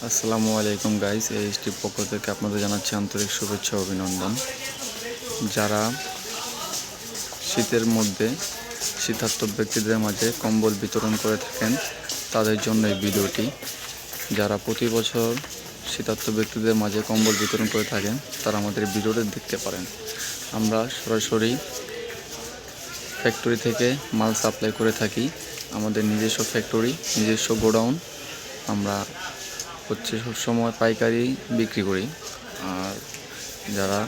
আসসালামু আলাইকুম guys, HT পক্ষ থেকে আপনাদের জানাচ্ছি আন্তরিক শুভেচ্ছা ও অভিনন্দন। যারা শীতের মধ্যে শীতার্ত ব্যক্তিদের মাঝে কম্বল বিতরণ করে থাকেন তাদের জন্য এই ভিডিওটি। যারা প্রতি বছর শীতার্ত ব্যক্তিদের মাঝে কম্বল বিতরণ করে থাকেন তারা আমাদের ভিডিওটি দেখতে পারেন। আমরা সরাসরি ফ্যাক্টরি থেকে মাল সাপ্লাই করে থাকি। আমাদের নিজস্ব ফ্যাক্টরি, নিজস্ব গোডাউন। আমরা সবসময় পাইকারি বিক্রি করি। আর যারা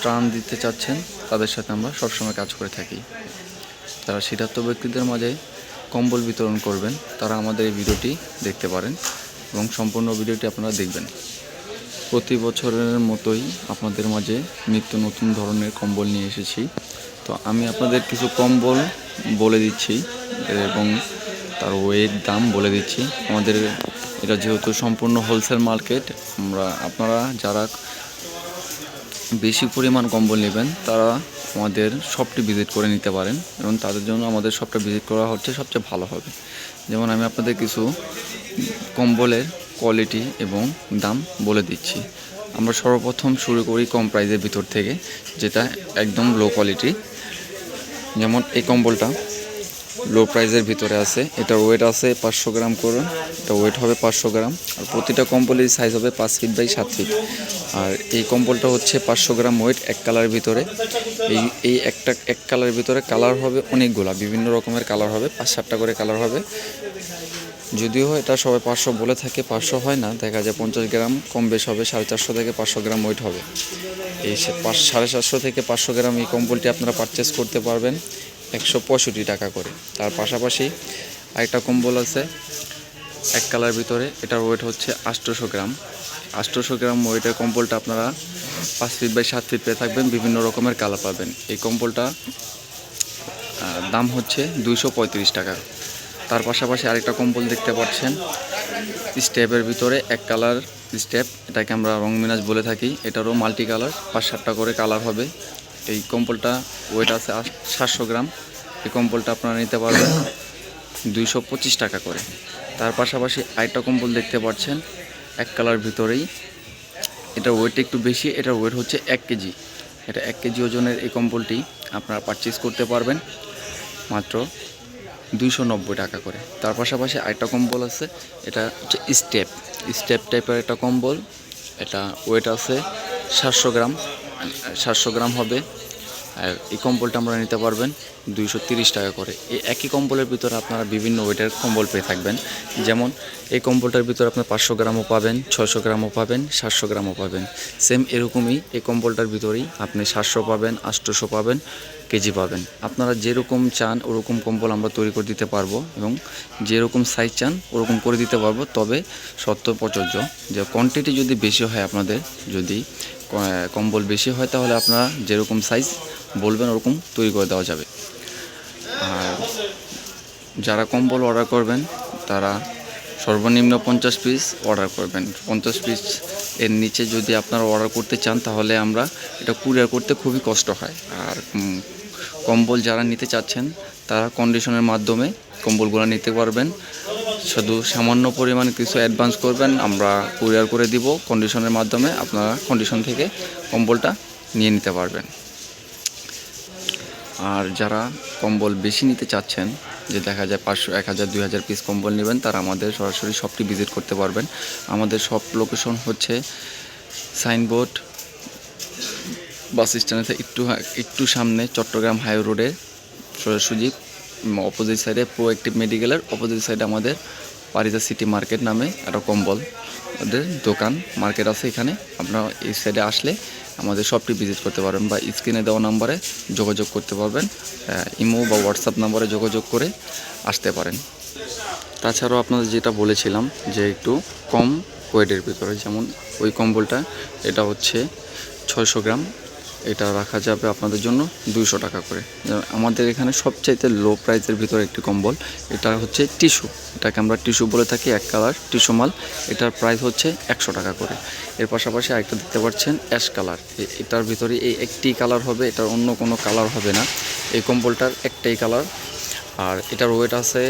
ত্রাণ দিতে চাচ্ছেন তাদের সাথে আমরা সবসময় কাজ করে থাকি। যারা শীতার্ত ব্যক্তিদের মাঝে কম্বল বিতরণ করবেন তারা আমাদের এই ভিডিওটি দেখতে পারেন এবং সম্পূর্ণ ভিডিওটি আপনারা দেখবেন। প্রতি বছরের মতোই আপনাদের মাঝে নিত্য নতুন ধরনের কম্বল নিয়ে এসেছি। তো আমি আপনাদের কিছু কম্বল বলে দিচ্ছি এবং তার ওয়েট দাম বলে দিচ্ছি। আমাদের এটা যেহেতু সম্পূর্ণ হোলসেল মার্কেট, আপনারা যারা বেশি পরিমাণ কম্বল নেবেন তারা আমাদের শপটি ভিজিট করে নিতে পারেন এবং তাদের জন্য আমাদের শপটা ভিজিট করা হচ্ছে সবচেয়ে ভালো হবে। যেমন আমি আপনাদের কিছু কম্বলের কোয়ালিটি এবং দাম বলে দিচ্ছি। আমরা সর্বপ্রথম শুরু করি কম প্রাইসের ভিতর থেকে, যেটা একদম লো কোয়ালিটি। যেমন এই কম্বলটা লো প্রাইসের ভিতরে আছে। এটার ওয়েট আছে 500 গ্রাম করে। এটা ওয়েট হবে 500 গ্রাম। আর প্রতিটা কম্বলের সাইজ হবে 5 ফিট বাই 7 ফিট। আর এই কম্বলটা হচ্ছে 500 গ্রাম ওয়েট এক কালারের ভিতরে। এই এক কালারের ভিতরে কালার হবে অনেকগুলা, বিভিন্ন রকমের কালার হবে, 5-7টা করে কালার হবে। যদিও এটা সবাই 500 বলে থাকে, 500 হয় না, দেখা যায় 50 গ্রাম কম বেশ হবে। 450 থেকে 500 গ্রাম ওয়েট হবে। এই 750 থেকে 500 গ্রাম এই কম্বলটি আপনারা পারচেস করতে পারবেন 165 টাকা করে। তার পাশাপাশি আরেকটা কম্বল আছে এক কালার ভিতরে। এটার ওয়েট হচ্ছে 800 গ্রাম। 800 গ্রাম ওয়েটের কম্বলটা আপনারা 5 ফিট বাই 7 ফিট পেয়ে থাকবেন, বিভিন্ন রকমের কালার পাবেন। এই কম্বলটা দাম হচ্ছে 235 টাকা। তার পাশাপাশি আরেকটা কম্বল দেখতে পাচ্ছেন স্টেপের ভিতরে এক কালার স্টেপ, এটাকে আমরা রং মিনাজ বলে থাকি। এটারও মাল্টি কালার, 5-7টা করে কালার হবে। এই কম্বলটা ওয়েট আছে 700 গ্রাম। এই কম্বলটা আপনারা নিতে পারবেন 225 টাকা করে। তার পাশাপাশি আরেকটা কম্বল দেখতে পাচ্ছেন এক কালার ভিতরেই, এটার ওয়েট একটু বেশি। এটার ওয়েট হচ্ছে 1 কেজি। এটা 1 কেজি ওজনের এই কম্বলটি আপনারা পারচেস করতে পারবেন মাত্র 290 টাকা করে। তার পাশাপাশি আরেকটা কম্বল আছে, এটা হচ্ছে স্টেপ টাইপের একটা কম্বল। এটা ওয়েট আছে 700 গ্রাম হবে। আর এই কম্বলটা আমরা নিতে পারবেন 230 টাকা করে। এই একই কম্বলের ভিতরে আপনারা বিভিন্ন ওয়েটের কম্বল পেয়ে থাকবেন। যেমন এই কম্বলটার ভিতরে আপনার 500 গ্রামও পাবেন, 600 গ্রামও পাবেন, 700 গ্রামও পাবেন। সেম এরকমই এই কম্বলটার ভিতরেই আপনি 700 পাবেন, 800 পাবেন, কেজি পাবেন। আপনারা যেরকম চান ওরকম কম্বল আমরা তৈরি করে দিতে পারবো এবং যেরকম সাইজ চান ওরকম করে দিতে পারবো। তবে শর্ত প্রযোজ্য যে কোয়ান্টিটি যদি বেশি হয়, আপনাদের যদি কম্বল বেশি হয় তাহলে আপনারা যেরকম সাইজ বলবেন ওরকম তৈরি করে দেওয়া যাবে। আর যারা কম্বল অর্ডার করবেন তারা সর্বনিম্ন 50 পিস অর্ডার করবেন। 50 পিস এর নিচে যদি আপনারা অর্ডার করতে চান তাহলে আমরা এটা কুরিয়ার করতে খুবই কষ্ট হয়। আর কম্বল যারা নিতে চাচ্ছেন তারা কন্ডিশনের মাধ্যমে কম্বলগুলো নিতে পারবেন। শুধু সামান্য পরিমাণ কিছু অ্যাডভান্স করবেন, আমরা কুরিয়ার করে দিব কন্ডিশনের মাধ্যমে। আপনারা কন্ডিশন থেকে কম্বলটা নিয়ে নিতে পারবেন। আর যারা কম্বল বেশি নিতে চাচ্ছেন, যে দেখা যায় 500, 1000, 2000 পিস কম্বল নেবেন, তারা আমাদের সরাসরি শপটি ভিজিট করতে পারবেন। আমাদের শপ লোকেশন হচ্ছে সাইনবোর্ড বাস স্ট্যান্ড থেকে একটু সামনে চট্টগ্রাম হাই রোডে সোজাসুজি অপোজিট সাইডে প্রোঅ্যাক্টিভ মেডিকেলের অপোজিট সাইডে আমাদের পারিজা সিটি মার্কেট নামে একটা কম্বল ওদের দোকান মার্কেট আছে। এখানে আপনারা এই সাইডে আসলে আমাদের শপটি ভিজিট করতে পারবেন বা স্ক্রিনে দেওয়া নাম্বারে যোগাযোগ করতে পারবেন। ইমো বা হোয়াটসঅ্যাপ নাম্বারে যোগাযোগ করে আসতে পারেন। তাছাড়াও আপনাদের যেটা বলেছিলাম যে একটু কম ওয়েটের ভিতরে, যেমন ওই কম্বলটা, এটা হচ্ছে 600 গ্রাম। এটা রাখা যাবে আপনাদের জন্য 200 টাকা করে। আমাদের এখানে সবচাইতে লো প্রাইসের ভিতরে একটি কম্বল, এটা হচ্ছে টিস্যু। এটাকে আমরা টিস্যু বলে থাকি, এক কালার টিস্যু মাল। এটার প্রাইস হচ্ছে 100 টাকা করে। এর পাশাপাশি আরেকটা দেখতে পাচ্ছেন অ্যাশ কালার। এটার ভিতরে এই একটি কালার হবে, এটার অন্য কোনো কালার হবে না। এই কম্বলটার একটাই কালার। আর এটার ওয়েট আছে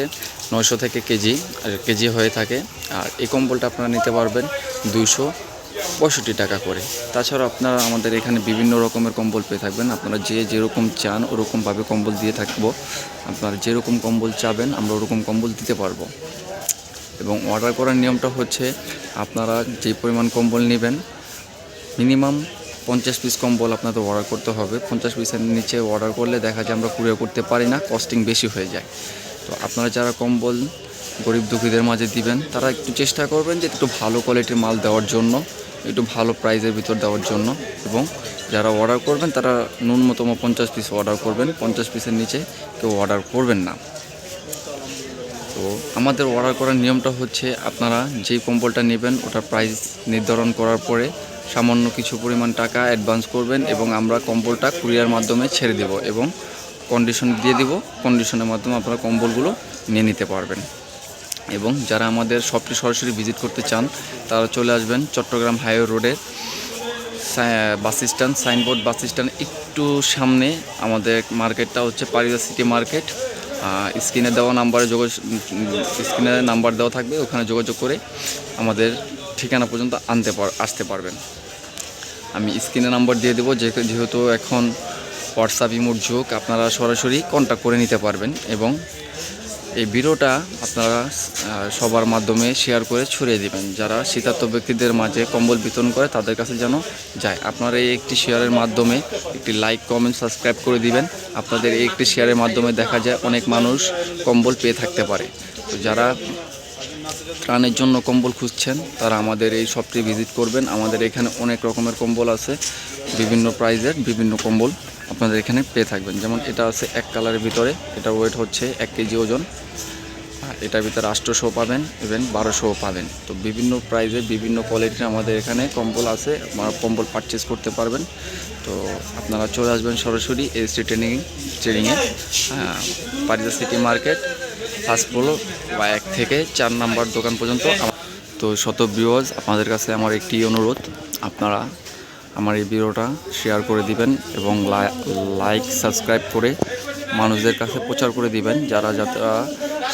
900 থেকে কেজি হয়ে থাকে। আর এই কম্বলটা আপনারা নিতে পারবেন 265 টাকা করে। তাছাড়াও আপনারা আমাদের এখানে বিভিন্ন রকমের কম্বল পেয়ে থাকবেন। আপনারা যেরকম চান ওরকমভাবে কম্বল দিয়ে থাকবো। আপনারা যেরকম কম্বল চাবেন আমরা ওরকম কম্বল দিতে পারবো। এবং অর্ডার করার নিয়মটা হচ্ছে, আপনারা যে পরিমাণ কম্বল নেবেন মিনিমাম 50 পিস কম্বল আপনাদের অর্ডার করতে হবে। 50 পিসের নিচে অর্ডার করলে দেখা যায় আমরা কুরিয়ার করতে পারি না, কস্টিং বেশি হয়ে যায়। তো আপনারা যারা কম্বল গরিব দুঃখীদের মাঝে দিবেন তারা একটু চেষ্টা করবেন যে একটু ভালো কোয়ালিটির মাল দেওয়ার জন্য, একটু ভালো প্রাইসের ভিতর দেওয়ার জন্য। এবং যারা অর্ডার করবেন তারা ন্যূনতম 50 পিস অর্ডার করবেন, 50 পিসের নিচে কেউ অর্ডার করবেন না। তো আমাদের অর্ডার করার নিয়মটা হচ্ছে, আপনারা যেই কম্বলটা নেবেন ওটার প্রাইস নির্ধারণ করার পরে সামান্য কিছু পরিমাণ টাকা অ্যাডভান্স করবেন এবং আমরা কম্বলটা কুরিয়ার মাধ্যমে ছেড়ে দেব এবং কন্ডিশন দিয়ে দিব। কন্ডিশনের মাধ্যমে আপনারা কম্বলগুলো নিয়ে নিতে পারবেন। এবং যারা আমাদের শপটি সরাসরি ভিজিট করতে চান তারা চলে আসবেন চট্টগ্রাম হাইওয়ে রোডের bus stand, signboard bus stand একটু সামনে আমাদের মার্কেটটা হচ্ছে পারিজা সিটি মার্কেট। স্ক্রিনে দেওয়া স্ক্রিনে নাম্বার দেওয়া থাকবে, ওখানে যোগাযোগ করে আমাদের ঠিকানা পর্যন্ত আসতে পারবেন। আমি স্ক্রিনে নাম্বার দিয়ে দেবো, যেহেতু এখন হোয়াটসঅ্যাপ ইমোর যুগ, আপনারা সরাসরি কন্ট্যাক্ট করে নিতে পারবেন। এবং এই ভিডিওটা আপনারা সবার মাধ্যমে শেয়ার করে ছড়িয়ে দিবেন। যারা শীতার্ত ব্যক্তিদের মাঝে কম্বল বিতরণ করে তাদের কাছে যেন যায়। আপনারা এই একটি শেয়ারের মাধ্যমে একটি লাইক, কমেন্ট, সাবস্ক্রাইব করে দিবেন। আপনাদের এই একটি শেয়ারের মাধ্যমে দেখা যায় অনেক মানুষ কম্বল পেয়ে থাকতে পারে। তো যারা ত্রাণের জন্য কম্বল খুঁজছেন তারা আমাদের এই শপটি ভিজিট করবেন। আমাদের এখানে অনেক রকমের কম্বল আছে, বিভিন্ন প্রাইজের বিভিন্ন কম্বল আপনাদের এখানে পেয়ে থাকবেন। যেমন এটা আছে এক কালারের ভিতরে, এটা ওয়েট হচ্ছে 1 কেজি ওজন। এটার ভিতরে 800 পাবেন, ইভেন 1200 পাবেন। তো বিভিন্ন প্রাইজে বিভিন্ন কোয়ালিটির আমাদের এখানে কম্বল আছে, আপনারা কম্বল পারচেস করতে পারবেন। তো আপনারা চলে আসবেন সরাসরি এসটি ট্রেনিংয়ে পারিজা সিটি মার্কেট ফার্স্ট ফ্লোর বা 1 থেকে 4 নাম্বার দোকান পর্যন্ত। তো শত ভিউয়ার্স, আপনাদের কাছে আমার একটি অনুরোধ, আপনারা আমার এই ভিডিওটা শেয়ার করে দিবেন এবং লাইক, সাবস্ক্রাইব করে মানুষদের কাছে প্রচার করে দিবেন। যারা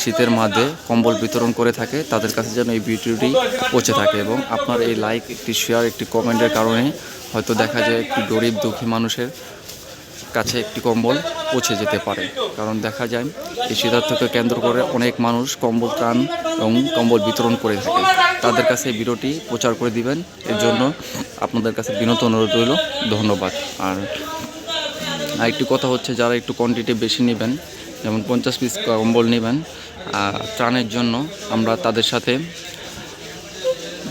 শীতের মাঝে কম্বল বিতরণ করে থাকে তাদের কাছে যেন এই ভিডিওটি পৌঁছে থাকে। এবং আপনার এই লাইক, একটি শেয়ার, একটি কমেন্টের কারণে হয়তো দেখা যায় একটি গরিব দুঃখী মানুষের কাছে একটি কম্বল পৌঁছে যেতে পারে। কারণ দেখা যায় এই শীতার্থকে কেন্দ্র করে অনেক মানুষ কম্বল ত্রাণ এবং কম্বল বিতরণ করে থাকে। তাদের কাছে এই ভিডিওটি প্রচার করে দিবেন, এর জন্য আপনাদের কাছে বিনত অনুরোধ রইল। ধন্যবাদ। আর একটি কথা হচ্ছে, যারা একটু কোয়ান্টিটি বেশি নেবেন, যেমন 50 পিস কম্বল নেবেন ত্রাণের জন্য, আমরা তাদের সাথে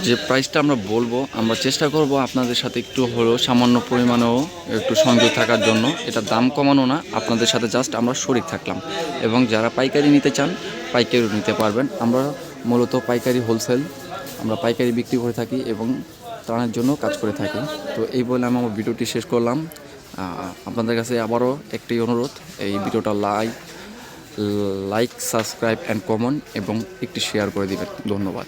যে প্রাইসটা আমরা বলবো, আমরা চেষ্টা করব আপনাদের সাথে একটু হলেও সামান্য পরিমাণেও একটু সংযোগ থাকার জন্য। এটা দাম কমানো না, আপনাদের সাথে জাস্ট আমরা শরিক থাকলাম। এবং যারা পাইকারি নিতে চান পাইকারিও নিতে পারবেন। আমরা মূলত পাইকারি, হোলসেল আমরা পাইকারি বিক্রি করে থাকি এবং ত্রাণের জন্য কাজ করে থাকি। তো এই বলে আমি আমার ভিডিওটি শেষ করলাম। আপনাদের কাছে আবারও একটি অনুরোধ, এই ভিডিওটা লাইক, সাবস্ক্রাইব অ্যান্ড কমেন্ট এবং একটি শেয়ার করে দিবেন। ধন্যবাদ।